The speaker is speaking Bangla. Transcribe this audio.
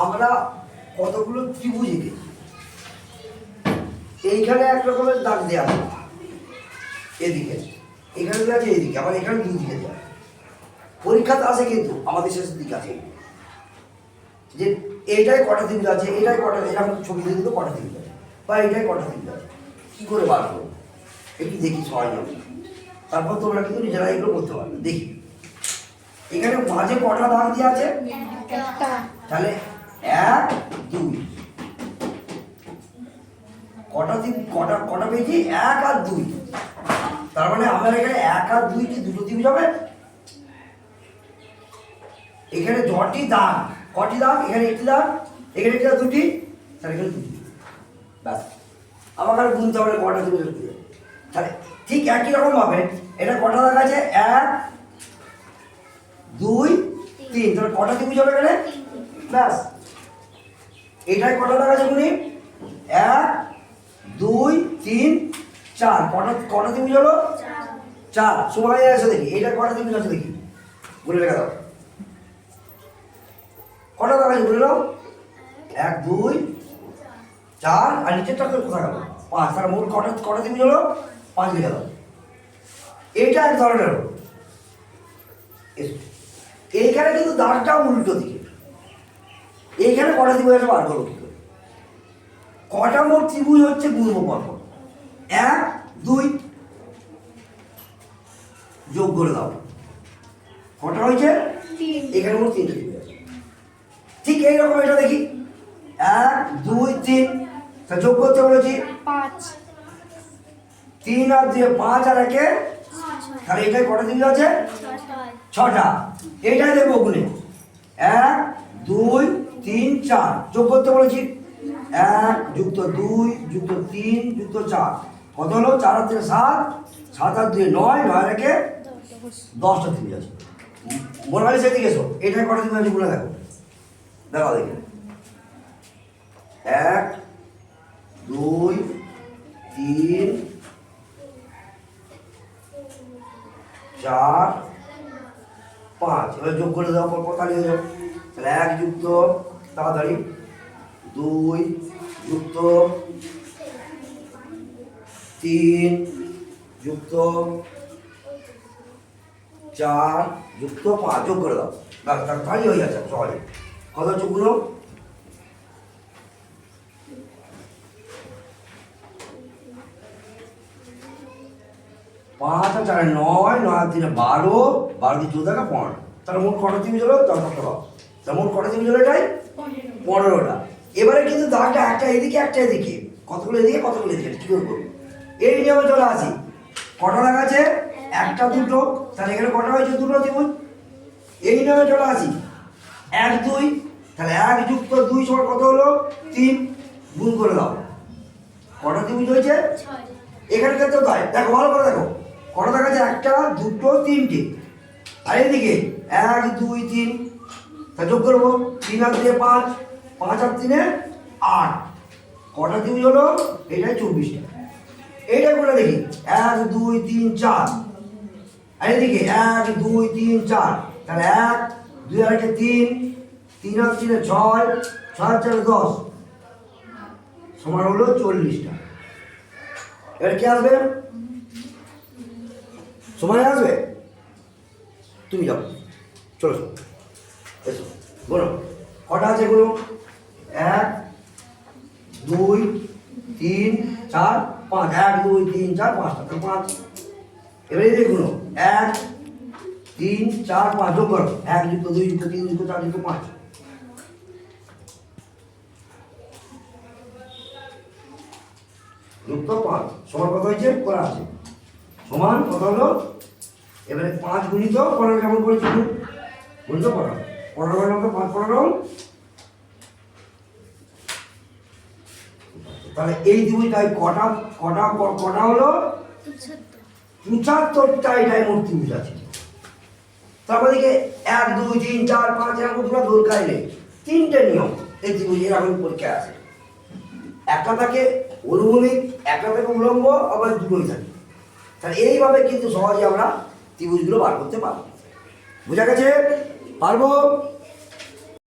আমরা কতগুলো ত্রিভুজ এঁকেছি। এইখানে এক রকমের দাগ দেওয়া আছে এদিকে, এখানে দেওয়া আছে এদিকে, আবার এখানে দুই দিকে দেওয়া। পরীক্ষাতে আসে কিন্তু আমাদের শেষের দিকে আছে যে এইটাই কটা ত্রিভুজ আছে, এইটাই কটা, এরকম ছবি দিয়ে দিল কটা ত্রিভুজ আছে, বা এইটাই কটা ত্রিভুজ আছে, কী করে বার করবো একটু দেখি সবাই যাবে। তারপর তোমরা কিন্তু নিজেরা এগুলো করতে পারবে। দেখি এখানে মাঝে কটা দাগ দেওয়া আছে, তাহলে এক দুই, কটা পেয়েছি এক আর দুই। তার মানে আমার এখানে এক আর দুই কি দুটো ত্রিভুজ হবে। এখানে যটি দাগ, কটি দাগ, এখানে একটি দাগ, এখানে একটি দাগ, দুটি, তাহলে এখানে দুটি। ব্যাস, আমাকে আর গুনতে হবে কটা ত্রিভুজ হচ্ছে। তাহলে ঠিক একই রকম ভাবে এটা কটা দাগ আছে, এক দুই তিন, তাহলে কটা ত্রিভুজ হবে এখানে। ব্যাস, এটাই কটা দাগ আছে গুনি, এক দুই তিন চার, কটা ত্রিভুজ হলো, চার। সময় আছে দেখি এটা কটা ত্রিভুজ আছে দেখি, বলে রেখে দাও কটা দাগ আছে বলে দাও, এক দুই চার, আর নিচেরটা কোথা গেল, পাঁচ। তার মোট কটা ত্রিভুজ হলো, পাঁচ লিখে দাও। এইটা এক ধরনের হলো। এইখানে কিন্তু দাগটা উল্টো দিকে, এইখানে কটা ত্রিভুজ আছে বার করবো কি করে, কটা মোট ত্রিভুজ হচ্ছে গুণব পরপর, এক দুই, যোগ করে দাও কটা হয়েছে, এখানে মোট তিনটে ত্রিভুজ আছে। ঠিক এইরকম এটা দেখি, এক দুই তিন, তা যোগ করতে বলেছি পাঁচ, তিন আর দুই পাঁচ, আর একে, তাহলে এটাই কটা ত্রিভুজ আছে, ছটা। এইটাই দেখবো গুণে, এক দুই তিন চার, যোগ করতে বলেছি এক যুক্ত দুই যুক্ত তিন যুক্ত চার, কত হলো, চার আর তিন সাত, সাত আর দুই নয়, নয় রেখে দশটা ত্রিভুজ আছে। মনে হয় সেদিকে এসো, এটাই কটা ত্রিভুজ আছে গুণে দেখো, দেখো দেখি, এক দুই তিন চার পাঁচ, এবার যোগ করে দেওয়া পর তাহলে হয়ে যাবে। তাহলে এক যুক্ত তাড়াতাড়ি দুই যুক্ত তিন যুক্ত চার যুক্ত পাঁচ, যোগ করে দাও, তাহলে হয়ে যাচ্ছে সহজে। কত যোগগুলো, পাঁচ আর চার নয়, নয় আর তিনে বারো, বারো দিয়ে 14 15, তাহলে মোট কটা ত্রিভুজ হলো, 10টা পাবো। তাহলে মোট কটা ত্রিভুজ হলো, এটাই 15টা। এবারে কিন্তু দাগটা একটা এদিকে একটা এদিকে, কতগুলো এদিকে কতগুলো এদিকে, কি করবো, এই নিয়মে চলে আসি। কটা দাগ আছে, একটা দুটো, তাহলে এখানে কটা হয়েছে, দুটো ত্রিভুজ। এই নিয়মে চলে আসি, এক দুই, তাহলে এক যুক্ত দুই সমান কত হলো, তিন, গুণ করে দাও কটা ত্রিভুজ হয়েছে। এখানে ক্ষেত্রে তাই দেখো, ভালো করে দেখো, কটা দাগ আছে, একটা দুটো তিনটে, আর এদিকে এক দুই তিন, তা যোগ করবো, তিন আর দিয়ে পাঁচ, পাঁচ আর তিনে আট, কটা ত্রিভুজ হলো, এটাই 24টা। এইটা করে দেখি, এক দুই তিন চার, আর এদিকে এক দুই তিন চার, তাহলে এক দুই আর একে তিন, তিন আর তিনে ছয়, ছয় আর চারে 10, সমান হলো 40টা। এবার কি আসবে, সময় আসবে, তুমি যাও, চলো এসো, বলো কটা আছে এগুলো, এক দুই তিন চার পাঁচ, এক দুই তিন চার পাঁচটা, তো পাঁচ। এবারে দেখুন, এক তিন চার পাঁচ, যোগ করো, এক যুক্ত দুই যুক্ত তিন যুক্ত চার যুক্ত পাঁচ, যুক্ত পাঁচ, সমান কত হয়েছে, করা আছে, সমান কত হলো। এবারে 5 গুণিত 15 কেমন করেছি, গুণিত 15, 15 নম্বর 5 15, তাহলে এই ত্রিভুজটাই কটা কটা কটা হলো, 75টা এটাই মোট ত্রিভুজ আছে। তারপর দিকে 1 2 3 4 5 এরকম পুরো দরকার নেই, তিনটে নিয়ম এই ত্রিভুজ এরকম পরীক্ষা আছে। একটা থাকে অনুভূমিক, একটা থাকে উলম্ব, আবার দুটোই থাকে। তাহলে এইভাবে কিন্তু সহজে আমরা ত্রিভুজগুলো বার করতে পারবো। বোঝা গেছে, পারবো।